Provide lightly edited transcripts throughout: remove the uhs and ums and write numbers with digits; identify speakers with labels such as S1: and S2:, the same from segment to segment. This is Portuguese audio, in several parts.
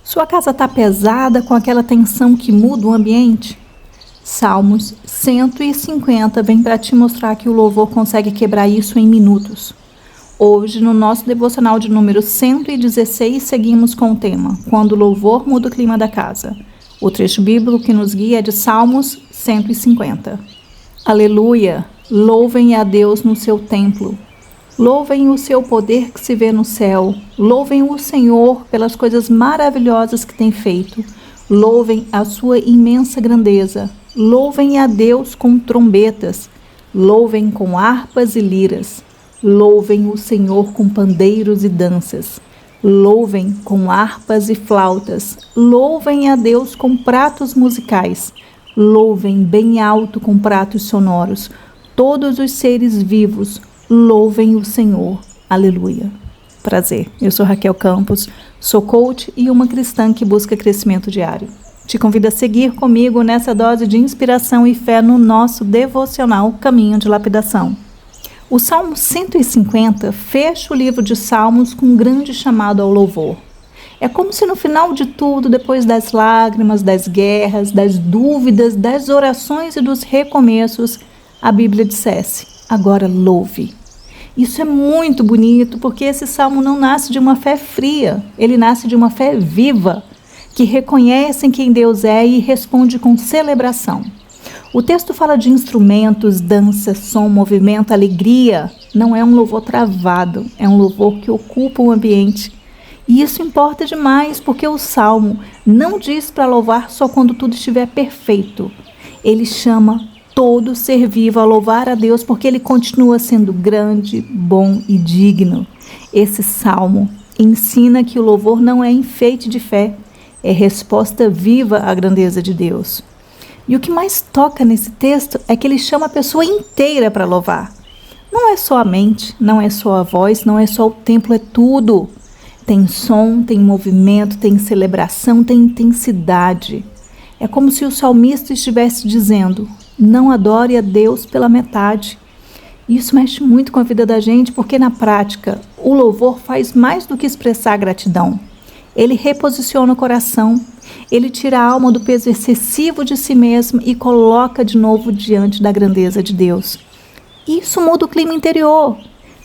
S1: Sua casa está pesada com aquela tensão que muda o ambiente? Salmos 150 vem para te mostrar que o louvor consegue quebrar isso em minutos. Hoje, no nosso devocional de número 116, seguimos com o tema Quando o louvor muda o clima da casa. O trecho bíblico que nos guia é de Salmos 150. Aleluia! Louvem a Deus no seu templo. Louvem o seu poder que se vê no céu. Louvem o Senhor pelas coisas maravilhosas que tem feito. Louvem a sua imensa grandeza. Louvem a Deus com trombetas. Louvem com harpas e liras. Louvem o Senhor com pandeiros e danças. Louvem com harpas e flautas. Louvem a Deus com pratos musicais. Louvem bem alto com pratos sonoros. Todos os seres vivos, louvem o Senhor. Aleluia. Prazer, eu sou Raquel Campos, sou coach e uma cristã que busca crescimento diário. Te convido a seguir comigo nessa dose de inspiração e fé no nosso devocional Caminho de Lapidação. O Salmo 150 fecha o livro de Salmos com um grande chamado ao louvor. É como se no final de tudo, depois das lágrimas, das guerras, das dúvidas, das orações e dos recomeços, a Bíblia dissesse: agora louve. Isso é muito bonito porque esse salmo não nasce de uma fé fria, ele nasce de uma fé viva, que reconhece em quem Deus é e responde com celebração. O texto fala de instrumentos, dança, som, movimento, alegria. Não é um louvor travado, é um louvor que ocupa o ambiente. E isso importa demais porque o salmo não diz para louvar só quando tudo estiver perfeito. Ele chama todo ser vivo a louvar a Deus porque Ele continua sendo grande, bom e digno. Esse salmo ensina que o louvor não é enfeite de fé, é resposta viva à grandeza de Deus. E o que mais toca nesse texto é que ele chama a pessoa inteira para louvar. Não é só a mente, não é só a voz, não é só o templo, é tudo. Tem som, tem movimento, tem celebração, tem intensidade. É como se o salmista estivesse dizendo: não adore a Deus pela metade. Isso mexe muito com a vida da gente, porque na prática, o louvor faz mais do que expressar gratidão. Ele reposiciona o coração, ele tira a alma do peso excessivo de si mesmo e coloca de novo diante da grandeza de Deus. Isso muda o clima interior.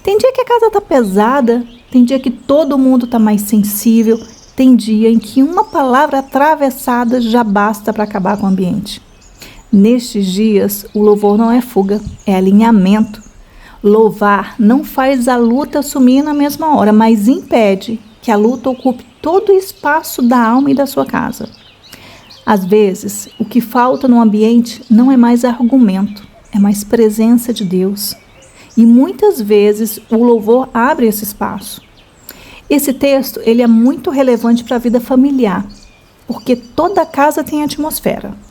S1: Tem dia que a casa está pesada, tem dia que todo mundo está mais sensível, tem dia em que uma palavra atravessada já basta para acabar com o ambiente. Nestes dias, o louvor não é fuga, é alinhamento. Louvar não faz a luta sumir na mesma hora, mas impede que a luta ocupe todo o espaço da alma e da sua casa. Às vezes, o que falta no ambiente não é mais argumento, é mais presença de Deus. E muitas vezes o louvor abre esse espaço. Esse texto ele é muito relevante para a vida familiar, porque toda casa tem atmosfera.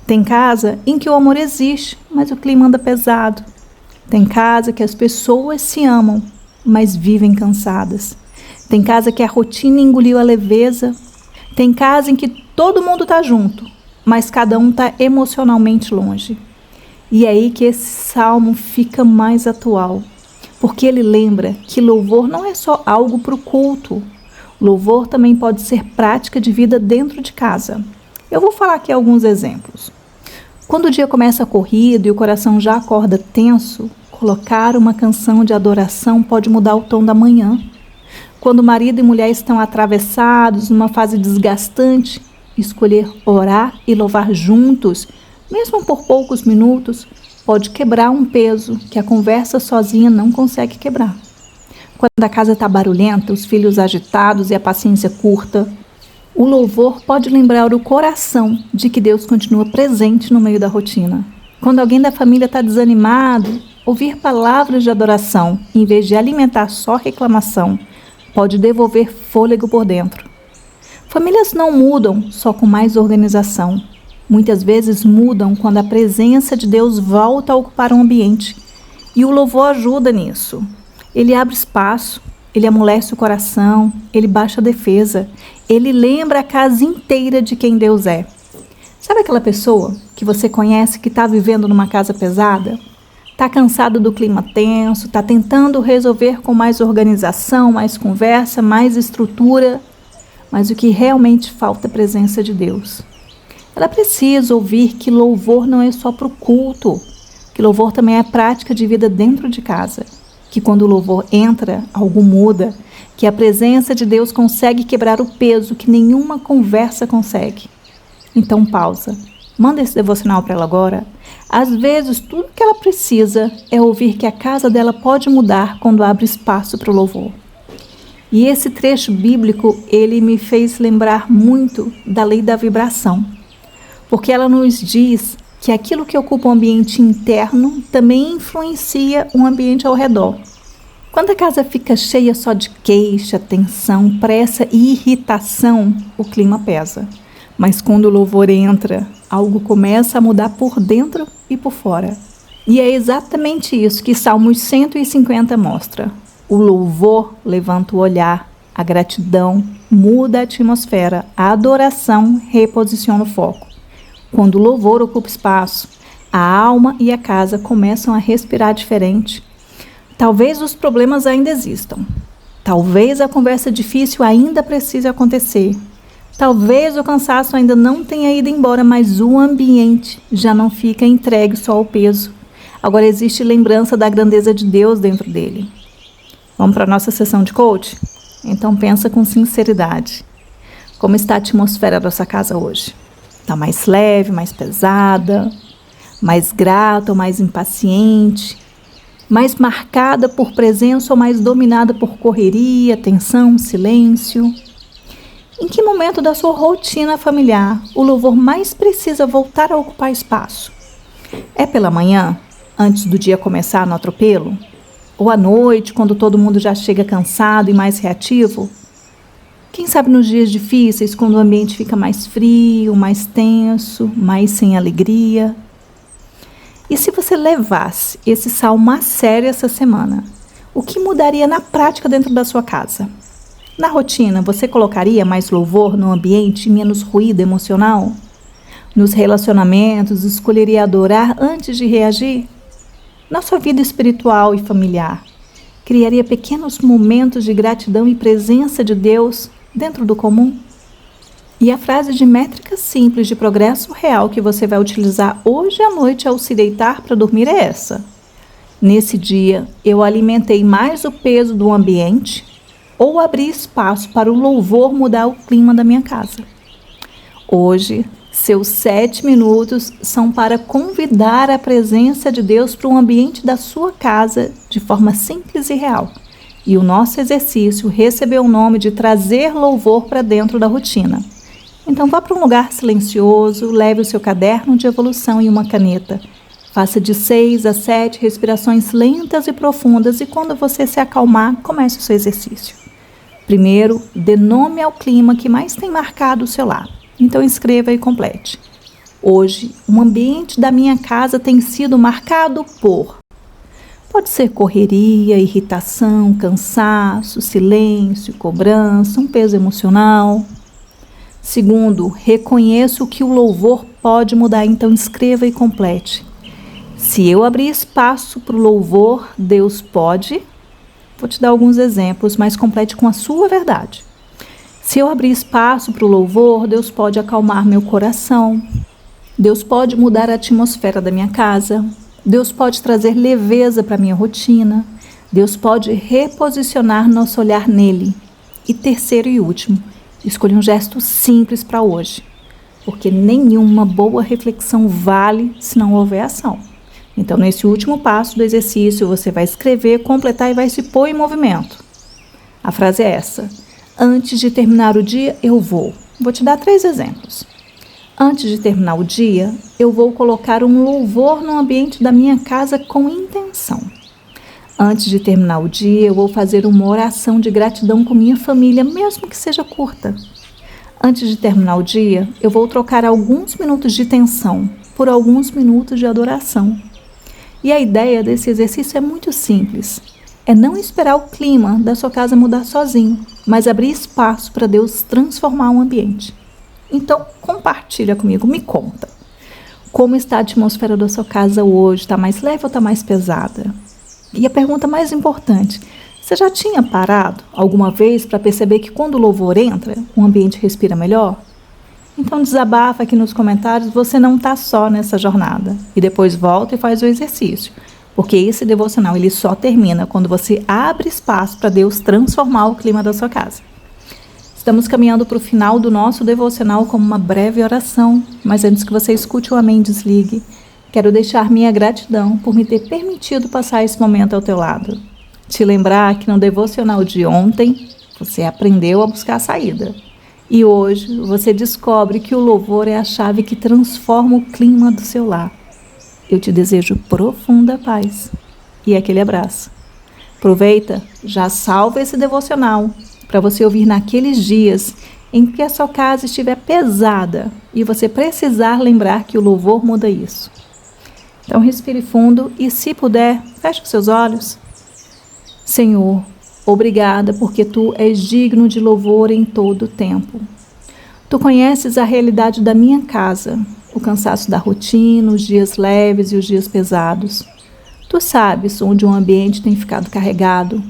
S1: Tem casa em que o amor existe, mas o clima anda pesado. Tem casa que as pessoas se amam, mas vivem cansadas. Tem casa que a rotina engoliu a leveza. Tem casa em que todo mundo está junto, mas cada um está emocionalmente longe. E é aí que esse salmo fica mais atual, porque ele lembra que louvor não é só algo para o culto. Louvor também pode ser prática de vida dentro de casa. Eu vou falar aqui alguns exemplos. Quando o dia começa corrido e o coração já acorda tenso, colocar uma canção de adoração pode mudar o tom da manhã. Quando marido e mulher estão atravessados numa fase desgastante, escolher orar e louvar juntos, mesmo por poucos minutos, pode quebrar um peso que a conversa sozinha não consegue quebrar. Quando a casa está barulhenta, os filhos agitados e a paciência curta, o louvor pode lembrar o coração de que Deus continua presente no meio da rotina. Quando alguém da família está desanimado, ouvir palavras de adoração, em vez de alimentar só reclamação, pode devolver fôlego por dentro. Famílias não mudam só com mais organização. Muitas vezes mudam quando a presença de Deus volta a ocupar um ambiente. E o louvor ajuda nisso. Ele abre espaço, ele amolece o coração, ele baixa a defesa, ele lembra a casa inteira de quem Deus é. Sabe aquela pessoa que você conhece que está vivendo numa casa pesada? Está cansado do clima tenso, está tentando resolver com mais organização, mais conversa, mais estrutura, mas o que realmente falta é a presença de Deus. Ela precisa ouvir que louvor não é só para o culto, que louvor também é prática de vida dentro de casa, que quando o louvor entra, algo muda, que a presença de Deus consegue quebrar o peso que nenhuma conversa consegue. Então pausa, manda esse devocional para ela agora. Às vezes tudo que ela precisa é ouvir que a casa dela pode mudar quando abre espaço para o louvor. E esse trecho bíblico, ele me fez lembrar muito da lei da vibração, porque ela nos diz que aquilo que ocupa o ambiente interno também influencia o ambiente ao redor. Quando a casa fica cheia só de queixa, tensão, pressa e irritação, o clima pesa. Mas quando o louvor entra, algo começa a mudar por dentro e por fora. E é exatamente isso que Salmos 150 mostra. O louvor levanta o olhar, a gratidão muda a atmosfera, a adoração reposiciona o foco. Quando o louvor ocupa espaço, a alma e a casa começam a respirar diferente. Talvez os problemas ainda existam. Talvez a conversa difícil ainda precise acontecer. Talvez o cansaço ainda não tenha ido embora, mas o ambiente já não fica entregue só ao peso. Agora existe lembrança da grandeza de Deus dentro dele. Vamos para a nossa sessão de coach? Então pensa com sinceridade. Como está a atmosfera da sua casa hoje? Está mais leve, mais pesada, mais grata ou mais impaciente, mais marcada por presença ou mais dominada por correria, tensão, silêncio? Em que momento da sua rotina familiar o louvor mais precisa voltar a ocupar espaço? É pela manhã, antes do dia começar no atropelo? Ou à noite, quando todo mundo já chega cansado e mais reativo? Quem sabe nos dias difíceis, quando o ambiente fica mais frio, mais tenso, mais sem alegria? E se você levasse esse salmo a sério essa semana, o que mudaria na prática dentro da sua casa? Na rotina, você colocaria mais louvor no ambiente e menos ruído emocional? Nos relacionamentos, escolheria adorar antes de reagir? Na sua vida espiritual e familiar, criaria pequenos momentos de gratidão e presença de Deus dentro do comum? E a frase de métrica simples de progresso real que você vai utilizar hoje à noite ao se deitar para dormir é essa: nesse dia, eu alimentei mais o peso do ambiente ou abri espaço para o louvor mudar o clima da minha casa? Hoje, seus 7 minutos são para convidar a presença de Deus para o ambiente da sua casa de forma simples e real. E o nosso exercício recebeu o nome de trazer louvor para dentro da rotina. Então vá para um lugar silencioso, leve o seu caderno de evolução e uma caneta. Faça de 6 a 7 respirações lentas e profundas e quando você se acalmar, comece o seu exercício. Primeiro, dê nome ao clima que mais tem marcado o seu lar. Então escreva e complete. Hoje, o ambiente da minha casa tem sido marcado por... Pode ser correria, irritação, cansaço, silêncio, cobrança, um peso emocional. Segundo, reconheço que o louvor pode mudar, então escreva e complete. Se eu abrir espaço para o louvor, Deus pode... Vou te dar alguns exemplos, mas complete com a sua verdade. Se eu abrir espaço para o louvor, Deus pode acalmar meu coração. Deus pode mudar a atmosfera da minha casa. Deus pode trazer leveza para a minha rotina. Deus pode reposicionar nosso olhar nele. E terceiro e último, escolha um gesto simples para hoje, porque nenhuma boa reflexão vale se não houver ação. Então, nesse último passo do exercício, você vai escrever, completar e vai se pôr em movimento. A frase é essa: antes de terminar o dia, eu vou. Vou te dar 3 exemplos. Antes de terminar o dia, eu vou colocar um louvor no ambiente da minha casa com intenção. Antes de terminar o dia, eu vou fazer uma oração de gratidão com minha família, mesmo que seja curta. Antes de terminar o dia, eu vou trocar alguns minutos de tensão por alguns minutos de adoração. E a ideia desse exercício é muito simples. É não esperar o clima da sua casa mudar sozinho, mas abrir espaço para Deus transformar o ambiente. Então, compartilha comigo, me conta. Como está a atmosfera da sua casa hoje? Está mais leve ou está mais pesada? E a pergunta mais importante: Você já tinha parado alguma vez para perceber que quando o louvor entra, o ambiente respira melhor? Então desabafa aqui nos comentários, você não está só nessa jornada. E depois volta e faz o exercício. Porque esse devocional ele só termina quando você abre espaço para Deus transformar o clima da sua casa. Estamos caminhando para o final do nosso devocional como uma breve oração. Mas antes que você escute o amém, desligue. Quero deixar minha gratidão por me ter permitido passar esse momento ao teu lado. Te lembrar que no devocional de ontem, você aprendeu a buscar a saída. E hoje você descobre que o louvor é a chave que transforma o clima do seu lar. Eu te desejo profunda paz e aquele abraço. Aproveita, já salva esse devocional para você ouvir naqueles dias em que a sua casa estiver pesada e você precisar lembrar que o louvor muda isso. Então respire fundo e, se puder, feche os seus olhos. Senhor, obrigada porque Tu és digno de louvor em todo o tempo. Tu conheces a realidade da minha casa, o cansaço da rotina, os dias leves e os dias pesados. Tu sabes onde o ambiente tem ficado carregado,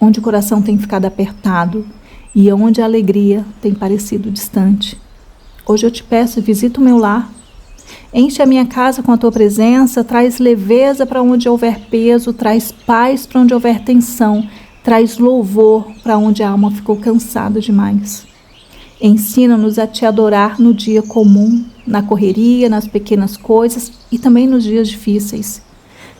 S1: onde o coração tem ficado apertado e onde a alegria tem parecido distante. Hoje eu te peço, visita o meu lar. Enche a minha casa com a Tua presença, traz leveza para onde houver peso, traz paz para onde houver tensão, traz louvor para onde a alma ficou cansada demais. Ensina-nos a Te adorar no dia comum, na correria, nas pequenas coisas e também nos dias difíceis.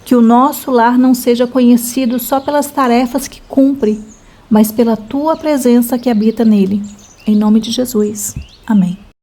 S1: Que o nosso lar não seja conhecido só pelas tarefas que cumpre, mas pela Tua presença que habita nele. Em nome de Jesus. Amém.